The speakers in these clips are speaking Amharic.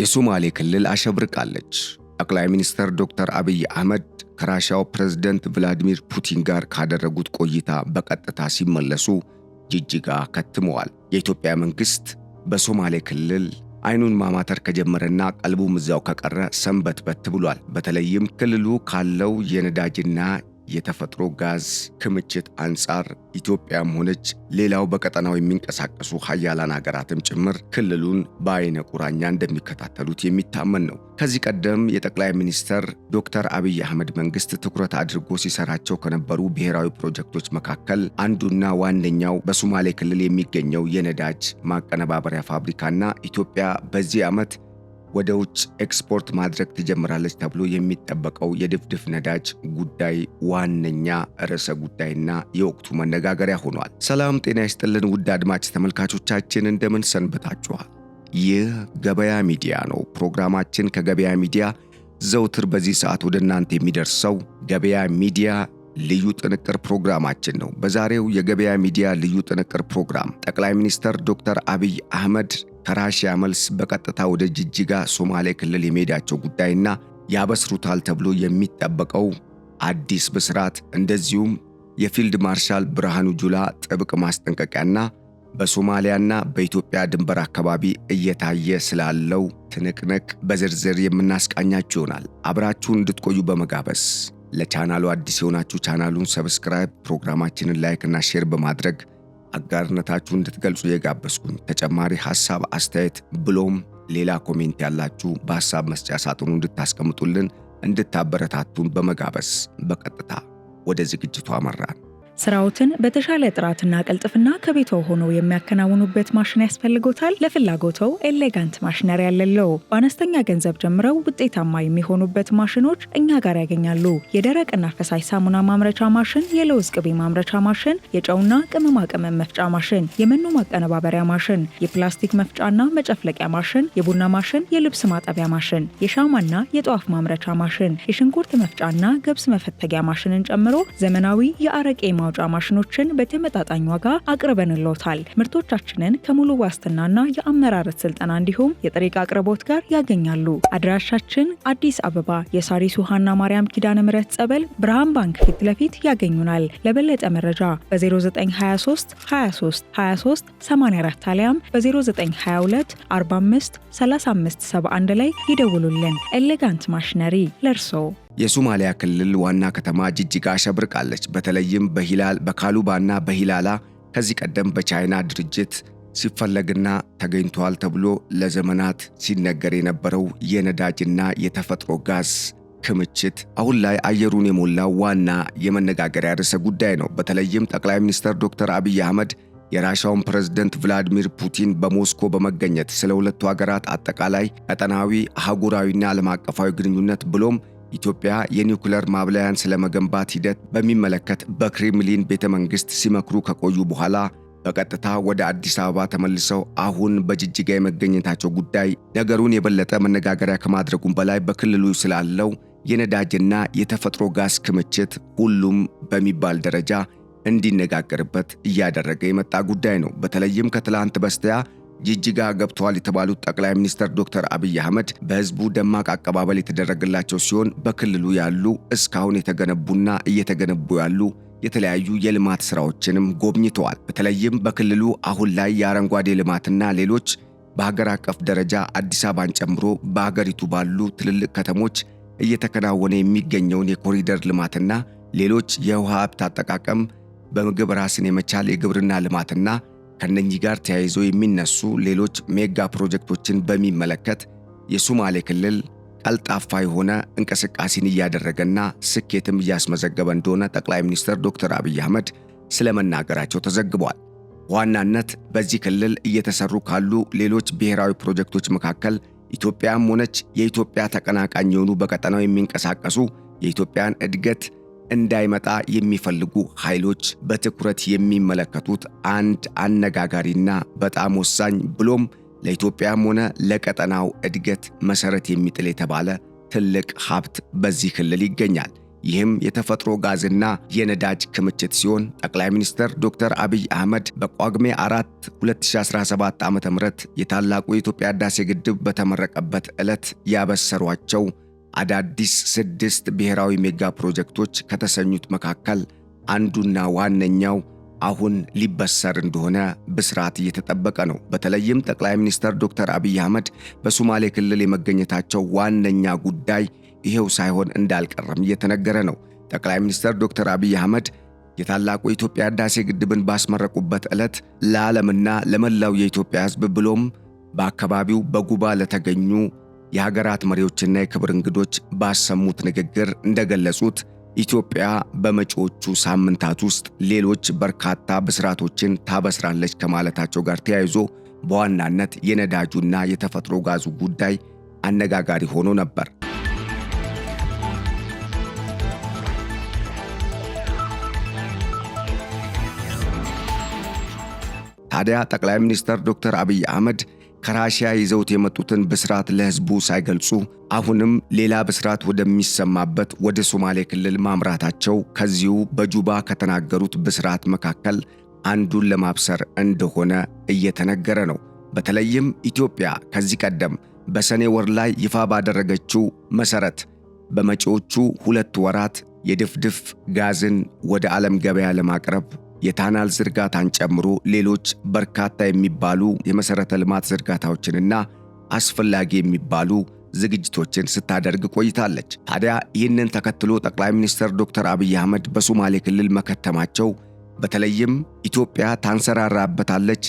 የሶማሌ ክልል አሸብርቃለች። ጠቅላይ ሚኒስትር ዶክተር አብይ አህመድ ከራሻው ፕሬዝዳንት ቭላዲሚር ፑቲን ጋር ካደረጉት ቆይታ በቀጥታ ሲመለሱ ጅጅጋ ከትመዋል። የኢትዮጵያ መንግስት በሶማሌ ክልል አይኑን ማማተር ከጀመረና ቀልቡም እዛው ከቀረ ሰንበትበት ብሏል። በተለይም ክልሉ ካለው የነዳጅና የተፈጥሮ ጋዝ ክምችት አንጻር ኢትዮጵያም ሆነች ሌላው በቀጠናው የሚንቀሳቀሱ ሀያላን ሀገራትም ጭምር ክልሉን በአይነ ቁራኛ እንደሚከታተሉት የሚታመን ነው። ከዚህ ቀደም የጠቅላይ ሚኒስትር ዶክተር አብይ አህመድ መንግስት ትኩረት አድርጎ ሲሰራቸው ከነበሩ ብሔራዊ ፕሮጀክቶች መካከል አንዱና ዋነኛው በሶማሌ ክልል የሚገኘው የነዳጅ ማቀነባበሪያ ፋብሪካና ኢትዮጵያ በዚህ ዓመት ወደ ውጭ ኤክስፖርት ማድረግ ትጀምራለች ተብሎ የሚጠበቀው የድፍድፍ ነዳጅ ጉዳይ ዋነኛ ርዕሰ ጉዳይና የወቅቱ መነጋገሪያ ሆኗል። ሰላም ጤና ይስጥልን ውድ አድማጭ ተመልካቾቻችን እንደምን ሰንብታችኋል? ይህ ገበያ ሚዲያ ነው። ፕሮግራማችን ከገበያ ሚዲያ ዘውትር በዚህ ሰዓት ወደ እናንተ የሚደርሰው ገበያ ሚዲያ ልዩ ጥንቅር ፕሮግራማችን ነው። በዛሬው የገበያ ሚዲያ ልዩ ጥንቅር ፕሮግራም ጠቅላይ ሚኒስትር ዶክተር አብይ አህመድ ከራሺያ መልስ በቀጥታ ወደ ጅጅጋ ሶማሌ ክልል የመሄዳቸው ጉዳይና ያበስሩታል ተብሎ የሚጠበቀው አዲስ ብስራት፣ እንደዚሁም የፊልድ ማርሻል ብርሃኑ ጁላ ጥብቅ ማስጠንቀቂያና በሶማሊያና በኢትዮጵያ ድንበር አካባቢ እየታየ ስላለው ትንቅንቅ በዝርዝር የምናስቃኛችሁ ይሆናል። አብራችሁን እንድትቆዩ በመጋበዝ ለቻናሉ አዲስ የሆናችሁ ቻናሉን ሰብስክራይብ፣ ፕሮግራማችንን ላይክ እና ሼር በማድረግ አጋርነታችሁን እንድትገልጹ የጋበዝኩኝ። ተጨማሪ ሐሳብ፣ አስተያየት ብሎም ሌላ ኮሜንት ያላችሁ በሐሳብ መስጫ ሳጥኑ እንድታስቀምጡልን እንድታበረታቱን በመጋበዝ በቀጥታ ወደ ዝግጅቱ አመራን። ስራዎትን በተሻለ ጥራትና ቀልጥፍና ከቤትዎ ሆነው የሚያከናውኑበት ማሽን ያስፈልጎታል? ለፍላጎትዎ ኤሌጋንት ማሽነሪ ያለለው በአነስተኛ ገንዘብ ጀምረው ውጤታማ የሚሆኑበት ማሽኖች እኛ ጋር ያገኛሉ። የደረቅና ፈሳሽ ሳሙና ማምረቻ ማሽን፣ የለውዝ ቅቤ ማምረቻ ማሽን፣ የጨውና ቅመማ ቅመም መፍጫ ማሽን፣ የመኖ ማቀነባበሪያ ማሽን፣ የፕላስቲክ መፍጫና መጨፍለቂያ ማሽን፣ የቡና ማሽን፣ የልብስ ማጠቢያ ማሽን፣ የሻማና የጧፍ ማምረቻ ማሽን፣ የሽንኩርት መፍጫና ገብስ መፈተጊያ ማሽንን ጨምሮ ዘመናዊ የአረቄ ማውጫ ማሽኖችን በተመጣጣኝ ዋጋ አቅርበንልዎታል። ምርቶቻችንን ከሙሉ ዋስትናና የአመራረት ስልጠና እንዲሁም የጥሬ ዕቃ አቅርቦት ጋር ያገኛሉ። አድራሻችን አዲስ አበባ የሳሪስ ውሃና ማርያም ኪዳነ ምሕረት ጸበል ብርሃን ባንክ ፊት ለፊት ያገኙናል። ለበለጠ መረጃ በ0923 23 23 84 አሊያም በ0922 45 35 71 ላይ ይደውሉልን። ኤሌጋንት ማሽነሪ ለርሶ። የሶማሊያ ክልል ዋና ከተማ ጅጅጋ አሸብርቃለች። በተለይም በካሉባና በሂላላ ከዚህ ቀደም በቻይና ድርጅት ሲፈለግና ተገኝቷል ተብሎ ለዘመናት ሲነገር የነበረው የነዳጅና የተፈጥሮ ጋዝ ክምችት አሁን ላይ አየሩን የሞላው ዋና የመነጋገሪያ ርዕሰ ጉዳይ ነው። በተለይም ጠቅላይ ሚኒስትር ዶክተር አብይ አህመድ የራሻውን ፕሬዝዳንት ቭላዲሚር ፑቲን በሞስኮ በመገኘት ስለ ሁለቱ ሀገራት አጠቃላይ ቀጠናዊ፣ አህጉራዊና ዓለም አቀፋዊ ግንኙነት ብሎም ኢትዮጵያ የኒውክሌር ማብላያን ስለመገንባት ሂደት በሚመለከት በክሬምሊን ቤተ መንግስት ሲመክሩ ከቆዩ በኋላ በቀጥታ ወደ አዲስ አበባ ተመልሰው አሁን በጅጅጋ የመገኘታቸው ጉዳይ ነገሩን የበለጠ መነጋገሪያ ከማድረጉም በላይ በክልሉ ስላለው የነዳጅና የተፈጥሮ ጋዝ ክምችት ሁሉም በሚባል ደረጃ እንዲነጋገርበት እያደረገ የመጣ ጉዳይ ነው። በተለይም ከትላንት በስቲያ ጅጅጋ ገብተዋል የተባሉት ጠቅላይ ሚኒስትር ዶክተር አብይ አህመድ በህዝቡ ደማቅ አቀባበል የተደረገላቸው ሲሆን በክልሉ ያሉ እስካሁን የተገነቡና እየተገነቡ ያሉ የተለያዩ የልማት ስራዎችንም ጎብኝተዋል። በተለይም በክልሉ አሁን ላይ የአረንጓዴ ልማትና ሌሎች በሀገር አቀፍ ደረጃ አዲስ አበባን ጨምሮ በሀገሪቱ ባሉ ትልልቅ ከተሞች እየተከናወነ የሚገኘውን የኮሪደር ልማትና ሌሎች የውሃ ሀብት አጠቃቀም፣ በምግብ ራስን የመቻል የግብርና ልማትና ከነኚህ ጋር ተያይዞ የሚነሱ ሌሎች ሜጋ ፕሮጀክቶችን በሚመለከት የሶማሌ ክልል ቀልጣፋ የሆነ እንቅስቃሴን እያደረገና ስኬትም እያስመዘገበ እንደሆነ ጠቅላይ ሚኒስትር ዶክተር አብይ አህመድ ስለመናገራቸው ተዘግቧል። ዋናነት በዚህ ክልል እየተሰሩ ካሉ ሌሎች ብሔራዊ ፕሮጀክቶች መካከል ኢትዮጵያም ሆነች የኢትዮጵያ ተቀናቃኝ የሆኑ በቀጠናው የሚንቀሳቀሱ የኢትዮጵያን እድገት እንዳይመጣ የሚፈልጉ ኃይሎች በትኩረት የሚመለከቱት አንድ አነጋጋሪና በጣም ወሳኝ ብሎም ለኢትዮጵያም ሆነ ለቀጠናው እድገት መሰረት የሚጥል የተባለ ትልቅ ሀብት በዚህ ክልል ይገኛል። ይህም የተፈጥሮ ጋዝና የነዳጅ ክምችት ሲሆን ጠቅላይ ሚኒስትር ዶክተር አብይ አህመድ በጳጉሜ 4 2017 ዓ.ም የታላቁ የኢትዮጵያ ህዳሴ ግድብ በተመረቀበት ዕለት ያበሰሯቸው አዳዲስ 6 ብሔራዊ ሜጋ ፕሮጀክቶች ከተሰኙት መካከል አንዱና ዋነኛው አሁን ሊበሰር እንደሆነ ብስራት እየተጠበቀ ነው። በተለይም ጠቅላይ ሚኒስትር ዶክተር አብይ አህመድ በሶማሌ ክልል የመገኘታቸው ዋነኛ ጉዳይ ይሄው ሳይሆን እንዳልቀረም እየተነገረ ነው። ጠቅላይ ሚኒስትር ዶክተር አብይ አህመድ የታላቁ የኢትዮጵያ ህዳሴ ግድብን ባስመረቁበት ዕለት ለዓለምና ለመላው የኢትዮጵያ ህዝብ ብሎም በአካባቢው በጉባ ለተገኙ የሀገራት መሪዎችና የክብር እንግዶች ባሰሙት ንግግር እንደገለጹት ኢትዮጵያ በመጪዎቹ ሳምንታት ውስጥ ሌሎች በርካታ ብስራቶችን ታበስራለች ከማለታቸው ጋር ተያይዞ በዋናነት የነዳጁና የተፈጥሮ ጋዙ ጉዳይ አነጋጋሪ ሆኖ ነበር። ታዲያ ጠቅላይ ሚኒስትር ዶክተር አብይ አህመድ ከራሺያ ይዘውት የመጡትን ብስራት ለህዝቡ ሳይገልጹ አሁንም ሌላ ብስራት ወደሚሰማበት ወደ ሶማሌ ክልል ማምራታቸው ከዚሁ በጁባ ከተናገሩት ብስራት መካከል አንዱን ለማብሰር እንደሆነ እየተነገረ ነው። በተለይም ኢትዮጵያ ከዚህ ቀደም በሰኔ ወር ላይ ይፋ ባደረገችው መሰረት በመጪዎቹ 2 ወራት የድፍድፍ ጋዝን ወደ ዓለም ገበያ ለማቅረብ የታናል ዝርጋታን ጨምሮ ሌሎች በርካታ የሚባሉ የመሰረተ ልማት ዝርጋታዎችንና አስፈላጊ የሚባሉ ዝግጅቶችን ስታደርግ ቆይታለች። ታዲያ ይህንን ተከትሎ ጠቅላይ ሚኒስትር ዶክተር አብይ አህመድ በሶማሌ ክልል መከተማቸው በተለይም ኢትዮጵያ ታንሰራራበታለች፣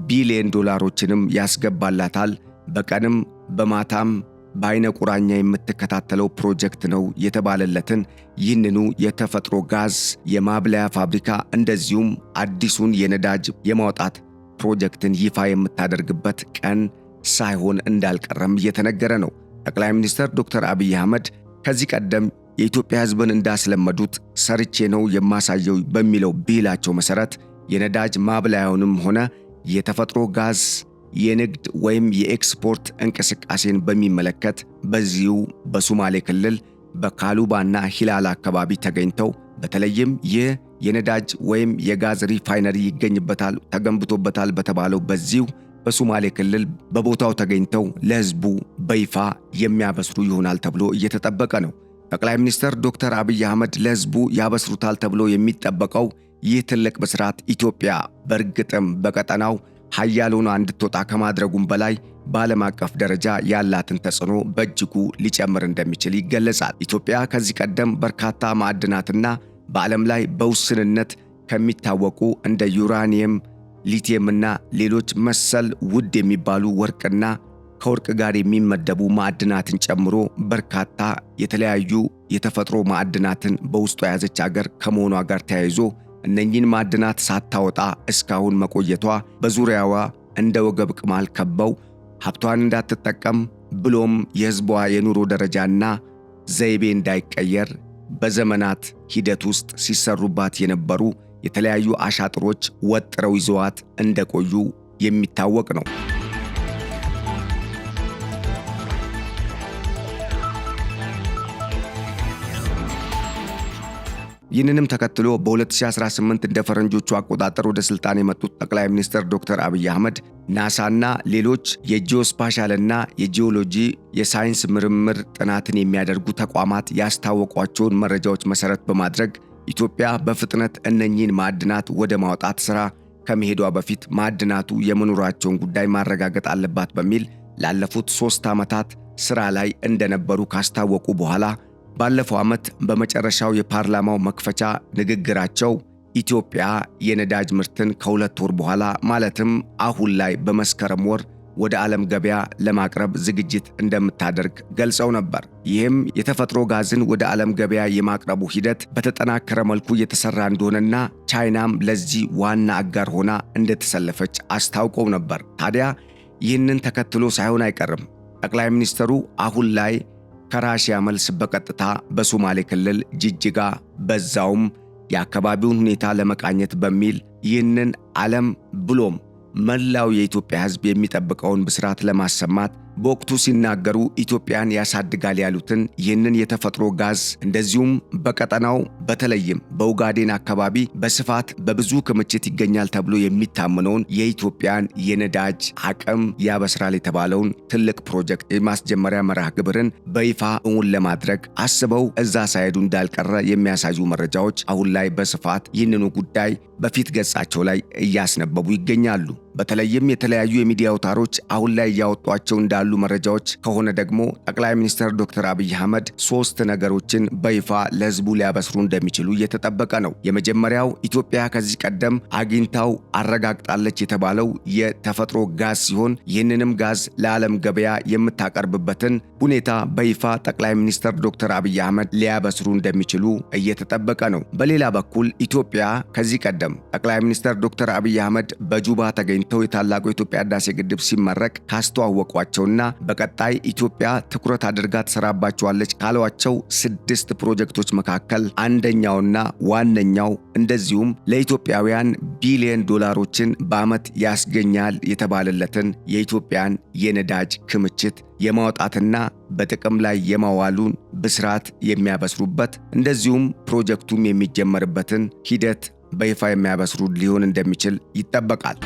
ቢሊዮን ዶላሮችንም ያስገባላታል፣ በቀንም በማታም በአይነ ቁራኛ የምትከታተለው ፕሮጀክት ነው የተባለለትን ይህንኑ የተፈጥሮ ጋዝ የማብለያ ፋብሪካ እንደዚሁም አዲሱን የነዳጅ የማውጣት ፕሮጀክትን ይፋ የምታደርግበት ቀን ሳይሆን እንዳልቀረም እየተነገረ ነው። ጠቅላይ ሚኒስትር ዶክተር አብይ አህመድ ከዚህ ቀደም የኢትዮጵያ ሕዝብን እንዳስለመዱት ሰርቼ ነው የማሳየው በሚለው ብሂላቸው መሰረት የነዳጅ ማብለያውንም ሆነ የተፈጥሮ ጋዝ የንግድ ወይም የኤክስፖርት እንቅስቃሴን በሚመለከት በዚሁ በሶማሌ ክልል በካሉባና ሂላላ አካባቢ ተገኝተው በተለይም ይህ የነዳጅ ወይም የጋዝ ሪፋይነሪ ይገኝበታል ተገንብቶበታል በተባለው በዚሁ በሶማሌ ክልል በቦታው ተገኝተው ለህዝቡ በይፋ የሚያበስሩ ይሆናል ተብሎ እየተጠበቀ ነው። ጠቅላይ ሚኒስትር ዶክተር አብይ አህመድ ለህዝቡ ያበስሩታል ተብሎ የሚጠበቀው ይህ ትልቅ ብስራት ኢትዮጵያ በእርግጥም በቀጠናው ኃያል ሆና እንድትወጣ ከማድረጉም በላይ በዓለም አቀፍ ደረጃ ያላትን ተጽዕኖ በእጅጉ ሊጨምር እንደሚችል ይገለጻል። ኢትዮጵያ ከዚህ ቀደም በርካታ ማዕድናትና በዓለም ላይ በውስንነት ከሚታወቁ እንደ ዩራኒየም፣ ሊቲየምና ሌሎች መሰል ውድ የሚባሉ ወርቅና ከወርቅ ጋር የሚመደቡ ማዕድናትን ጨምሮ በርካታ የተለያዩ የተፈጥሮ ማዕድናትን በውስጡ የያዘች ሀገር ከመሆኗ ጋር ተያይዞ እነኚህን ማዕድናት ሳታወጣ እስካሁን መቆየቷ በዙሪያዋ እንደ ወገብ ቅማል ከበው ሀብቷን እንዳትጠቀም ብሎም የህዝቧ የኑሮ ደረጃና ዘይቤ እንዳይቀየር በዘመናት ሂደት ውስጥ ሲሰሩባት የነበሩ የተለያዩ አሻጥሮች ወጥረው ይዘዋት እንደቆዩ የሚታወቅ ነው። ይህንንም ተከትሎ በ2018 እንደ ፈረንጆቹ አቆጣጠር ወደ ስልጣን የመጡት ጠቅላይ ሚኒስትር ዶክተር አብይ አህመድ ናሳና ሌሎች የጂኦስፓሻልና የጂኦሎጂ የሳይንስ ምርምር ጥናትን የሚያደርጉ ተቋማት ያስታወቋቸውን መረጃዎች መሰረት በማድረግ ኢትዮጵያ በፍጥነት እነኚህን ማዕድናት ወደ ማውጣት ሥራ ከመሄዷ በፊት ማዕድናቱ የመኖራቸውን ጉዳይ ማረጋገጥ አለባት በሚል ላለፉት 3 ዓመታት ሥራ ላይ እንደነበሩ ካስታወቁ በኋላ ባለፈው ዓመት በመጨረሻው የፓርላማው መክፈቻ ንግግራቸው ኢትዮጵያ የነዳጅ ምርትን ከ2 ወር በኋላ ማለትም አሁን ላይ በመስከረም ወር ወደ ዓለም ገበያ ለማቅረብ ዝግጅት እንደምታደርግ ገልጸው ነበር። ይህም የተፈጥሮ ጋዝን ወደ ዓለም ገበያ የማቅረቡ ሂደት በተጠናከረ መልኩ እየተሰራ እንደሆነና ቻይናም ለዚህ ዋና አጋር ሆና እንደተሰለፈች አስታውቀው ነበር። ታዲያ ይህንን ተከትሎ ሳይሆን አይቀርም ጠቅላይ ሚኒስትሩ አሁን ላይ ከራሺያ መልስ በቀጥታ በሶማሌ ክልል ጅጅጋ በዛውም የአካባቢውን ሁኔታ ለመቃኘት በሚል ይህንን ዓለም ብሎም መላው የኢትዮጵያ ሕዝብ የሚጠብቀውን ብስራት ለማሰማት በወቅቱ ሲናገሩ ኢትዮጵያን ያሳድጋል ያሉትን ይህንን የተፈጥሮ ጋዝ እንደዚሁም በቀጠናው በተለይም በኡጋዴን አካባቢ በስፋት በብዙ ክምችት ይገኛል ተብሎ የሚታመነውን የኢትዮጵያን የነዳጅ አቅም ያበስራል የተባለውን ትልቅ ፕሮጀክት የማስጀመሪያ መርሃ ግብርን በይፋ እውን ለማድረግ አስበው እዛ ሳይሄዱ እንዳልቀረ የሚያሳዩ መረጃዎች አሁን ላይ በስፋት ይህንኑ ጉዳይ በፊት ገጻቸው ላይ እያስነበቡ ይገኛሉ። በተለይም የተለያዩ የሚዲያ አውታሮች አሁን ላይ እያወጧቸው እንዳሉ መረጃዎች ከሆነ ደግሞ ጠቅላይ ሚኒስትር ዶክተር አብይ አህመድ 3 ነገሮችን በይፋ ለህዝቡ ሊያበስሩ እንደሚችሉ እየተጠበቀ ነው። የመጀመሪያው ኢትዮጵያ ከዚህ ቀደም አግኝታው አረጋግጣለች የተባለው የተፈጥሮ ጋዝ ሲሆን ይህንንም ጋዝ ለዓለም ገበያ የምታቀርብበትን ሁኔታ በይፋ ጠቅላይ ሚኒስትር ዶክተር አብይ አህመድ ሊያበስሩ እንደሚችሉ እየተጠበቀ ነው። በሌላ በኩል ኢትዮጵያ ከዚህ ቀደም ጠቅላይ ሚኒስትር ዶክተር አብይ አህመድ በጁባ ተገኝተው የታላቁ የኢትዮጵያ ህዳሴ ግድብ ሲመረቅ ካስተዋወቋቸውና በቀጣይ ኢትዮጵያ ትኩረት አድርጋ ትሰራባቸዋለች ካሏቸው 6 ፕሮጀክቶች መካከል አንደኛውና ዋነኛው እንደዚሁም ለኢትዮጵያውያን ቢሊዮን ዶላሮችን በዓመት ያስገኛል የተባለለትን የኢትዮጵያን የነዳጅ ክምችት የማውጣትና በጥቅም ላይ የማዋሉን ብስራት የሚያበስሩበት እንደዚሁም ፕሮጀክቱም የሚጀመርበትን ሂደት በይፋ የሚያበስሩ ሊሆን እንደሚችል ይጠበቃል።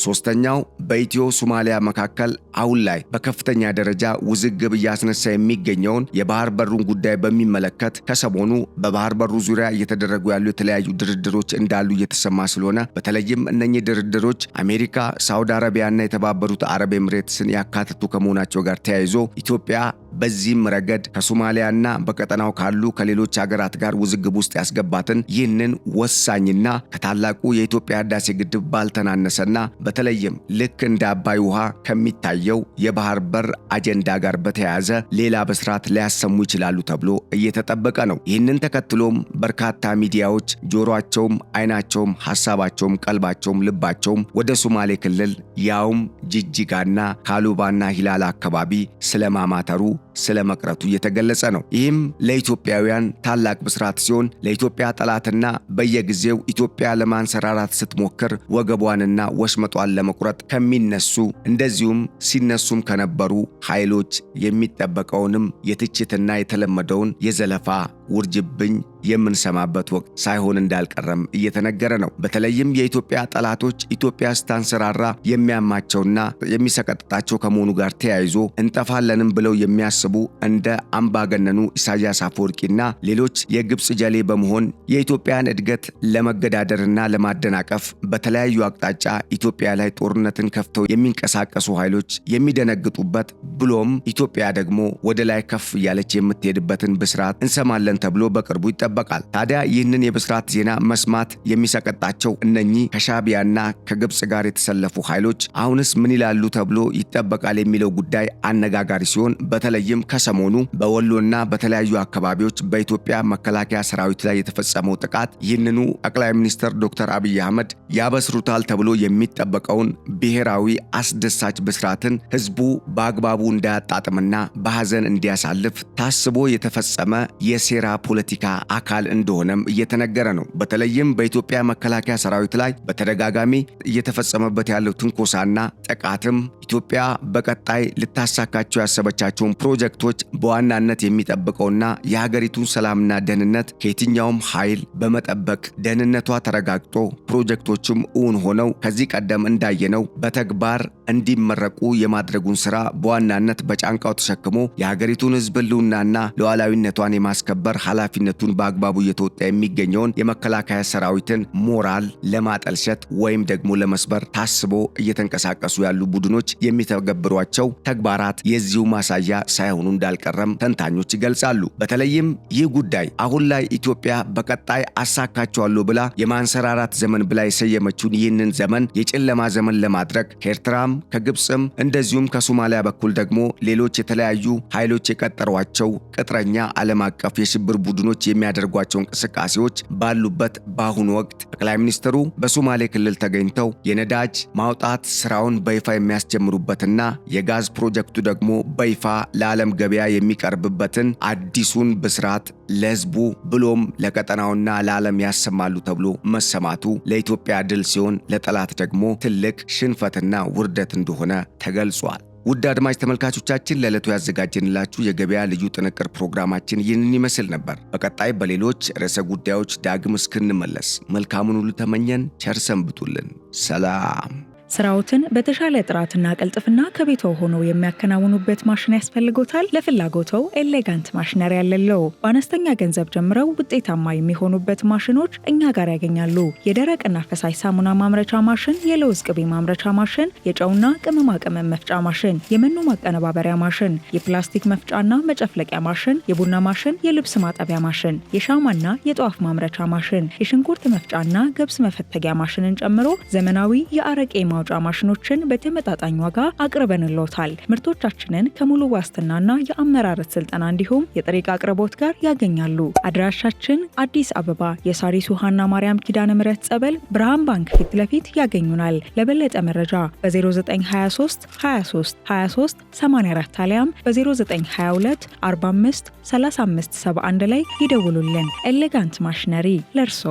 ሶስተኛው በኢትዮ ሶማሊያ መካከል አሁን ላይ በከፍተኛ ደረጃ ውዝግብ እያስነሳ የሚገኘውን የባህር በሩን ጉዳይ በሚመለከት ከሰሞኑ በባህር በሩ ዙሪያ እየተደረጉ ያሉ የተለያዩ ድርድሮች እንዳሉ እየተሰማ ስለሆነ በተለይም እነኚህ ድርድሮች አሜሪካ፣ ሳውዲ አረቢያና የተባበሩት አረብ ኤምሬትስን ያካተቱ ከመሆናቸው ጋር ተያይዞ ኢትዮጵያ በዚህም ረገድ ከሶማሊያና በቀጠናው ካሉ ከሌሎች ሀገራት ጋር ውዝግብ ውስጥ ያስገባትን ይህንን ወሳኝና ከታላቁ የኢትዮጵያ ህዳሴ ግድብ ባልተናነሰና በተለይም ልክ እንደ አባይ ውሃ ከሚታየው የባህር በር አጀንዳ ጋር በተያያዘ ሌላ ብስራት ሊያሰሙ ይችላሉ ተብሎ እየተጠበቀ ነው። ይህንን ተከትሎም በርካታ ሚዲያዎች ጆሮአቸውም፣ አይናቸውም፣ ሐሳባቸውም፣ ቀልባቸውም፣ ልባቸውም ወደ ሶማሌ ክልል ያውም ጅጅጋና ካሉባና ሂላላ አካባቢ ስለማማተሩ ስለመቅረቱ እየተገለጸ ነው። ይህም ለኢትዮጵያውያን ታላቅ ብስራት ሲሆን ለኢትዮጵያ ጠላትና በየጊዜው ኢትዮጵያ ለማንሰራራት ስትሞክር ወገቧንና ወሽመጧን ለመቁረጥ ከሚነሱ እንደዚሁም ሲነሱም ከነበሩ ኃይሎች የሚጠበቀውንም የትችትና የተለመደውን የዘለፋ ውርጅብኝ የምንሰማበት ወቅት ሳይሆን እንዳልቀረም እየተነገረ ነው። በተለይም የኢትዮጵያ ጠላቶች ኢትዮጵያ ስታንሰራራ የሚያማቸውና የሚሰቀጥጣቸው ከመሆኑ ጋር ተያይዞ እንጠፋለንም ብለው የሚያስቡ እንደ አምባገነኑ ኢሳያስ አፈወርቂና ሌሎች የግብጽ ጀሌ በመሆን የኢትዮጵያን እድገት ለመገዳደርና ለማደናቀፍ በተለያዩ አቅጣጫ ኢትዮጵያ ላይ ጦርነትን ከፍተው የሚንቀሳቀሱ ኃይሎች የሚደነግጡበት ብሎም ኢትዮጵያ ደግሞ ወደ ላይ ከፍ እያለች የምትሄድበትን ብስራት እንሰማለን ተብሎ በቅርቡ ይጠበቃል። ታዲያ ይህንን የብስራት ዜና መስማት የሚሰቀጣቸው እነኚህ ከሻቢያና ከግብጽ ጋር የተሰለፉ ኃይሎች አሁንስ ምን ይላሉ ተብሎ ይጠበቃል የሚለው ጉዳይ አነጋጋሪ ሲሆን በተለይም ከሰሞኑ በወሎና በተለያዩ አካባቢዎች በኢትዮጵያ መከላከያ ሰራዊት ላይ የተፈጸመው ጥቃት ይህንኑ ጠቅላይ ሚኒስትር ዶክተር አብይ አህመድ ያበስሩታል ተብሎ የሚጠበቀውን ብሔራዊ አስደሳች ብስራትን ህዝቡ በአግባቡ እንዳያጣጥምና በሐዘን እንዲያሳልፍ ታስቦ የተፈጸመ የሴራ ፖለቲካ አካል እንደሆነም እየተነገረ ነው። በተለይም በኢትዮጵያ መከላከያ ሰራዊት ላይ በተደጋጋሚ እየተፈጸመበት ያለው ትንኮሳና ጥቃትም ኢትዮጵያ በቀጣይ ልታሳካቸው ያሰበቻቸውን ፕሮጀክቶች በዋናነት የሚጠብቀውና የሀገሪቱን ሰላምና ደህንነት ከየትኛውም ኃይል በመጠበቅ ደህንነቷ ተረጋግጦ ፕሮጀክቶችም እውን ሆነው ከዚህ ቀደም እንዳየነው በተግባር እንዲመረቁ የማድረጉን ስራ በዋናነት በጫንቃው ተሸክሞ የሀገሪቱን ህዝብ ህልውናና ሉዓላዊነቷን የማስከበር ኃላፊነቱን በአግባቡ እየተወጣ የሚገኘውን የመከላከያ ሰራዊትን ሞራል ለማጠልሸት ወይም ደግሞ ለመስበር ታስቦ እየተንቀሳቀሱ ያሉ ቡድኖች የሚተገብሯቸው ተግባራት የዚሁ ማሳያ ሳይሆኑ እንዳልቀረም ተንታኞች ይገልጻሉ። በተለይም ይህ ጉዳይ አሁን ላይ ኢትዮጵያ በቀጣይ አሳካቸዋለሁ ብላ የማንሰራራት ዘመን ብላ የሰየመችውን ይህንን ዘመን የጨለማ ዘመን ለማድረግ ከኤርትራም ከግብፅም እንደዚሁም ከሶማሊያ በኩል ደግሞ ሌሎች የተለያዩ ኃይሎች የቀጠሯቸው ቅጥረኛ ዓለም አቀፍ የሽብር ቡድኖች የሚያደርጓቸው እንቅስቃሴዎች ባሉበት በአሁኑ ወቅት ጠቅላይ ሚኒስትሩ በሶማሌ ክልል ተገኝተው የነዳጅ ማውጣት ስራውን በይፋ የሚያስጀምሩበትና የጋዝ ፕሮጀክቱ ደግሞ በይፋ ለዓለም ገበያ የሚቀርብበትን አዲሱን ብስራት ለህዝቡ ብሎም ለቀጠናውና ለዓለም ያሰማሉ ተብሎ መሰማቱ ለኢትዮጵያ ድል ሲሆን ለጠላት ደግሞ ትልቅ ሽንፈትና ውርደት እንደሆነ ተገልጿል። ውድ አድማጭ ተመልካቾቻችን ለዕለቱ ያዘጋጀንላችሁ የገበያ ልዩ ጥንቅር ፕሮግራማችን ይህንን ይመስል ነበር። በቀጣይ በሌሎች ርዕሰ ጉዳዮች ዳግም እስክንመለስ መልካሙን ሁሉ ተመኘን። ቸር ሰንብቱልን። ሰላም። ስራዎትን በተሻለ ጥራትና ቅልጥፍና ከቤቶ ሆነው የሚያከናውኑበት ማሽን ያስፈልጎታል? ለፍላጎተው ኤሌጋንት ማሽነሪ ያለለው በአነስተኛ ገንዘብ ጀምረው ውጤታማ የሚሆኑበት ማሽኖች እኛ ጋር ያገኛሉ። የደረቅና ፈሳሽ ሳሙና ማምረቻ ማሽን፣ የለውዝ ቅቤ ማምረቻ ማሽን፣ የጨውና ቅመማ ቅመም መፍጫ ማሽን፣ የመኖ ማቀነባበሪያ ማሽን፣ የፕላስቲክ መፍጫና መጨፍለቂያ ማሽን፣ የቡና ማሽን፣ የልብስ ማጠቢያ ማሽን፣ የሻማና የጧፍ ማምረቻ ማሽን፣ የሽንኩርት መፍጫና ገብስ መፈተጊያ ማሽንን ጨምሮ ዘመናዊ የአረቄ ማውጫ ማሽኖችን በተመጣጣኝ ዋጋ አቅርበንልዎታል። ምርቶቻችንን ከሙሉ ዋስትናና የአመራረት ስልጠና እንዲሁም የጥሬ ዕቃ አቅርቦት ጋር ያገኛሉ። አድራሻችን አዲስ አበባ የሳሪስ ውሃና ማርያም ኪዳነ ምሕረት ጸበል ብርሃን ባንክ ፊት ለፊት ያገኙናል። ለበለጠ መረጃ በ0923 23 23 84 አሊያም በ0922 45 35 71 ላይ ይደውሉልን። ኤሌጋንት ማሽነሪ ለርሶ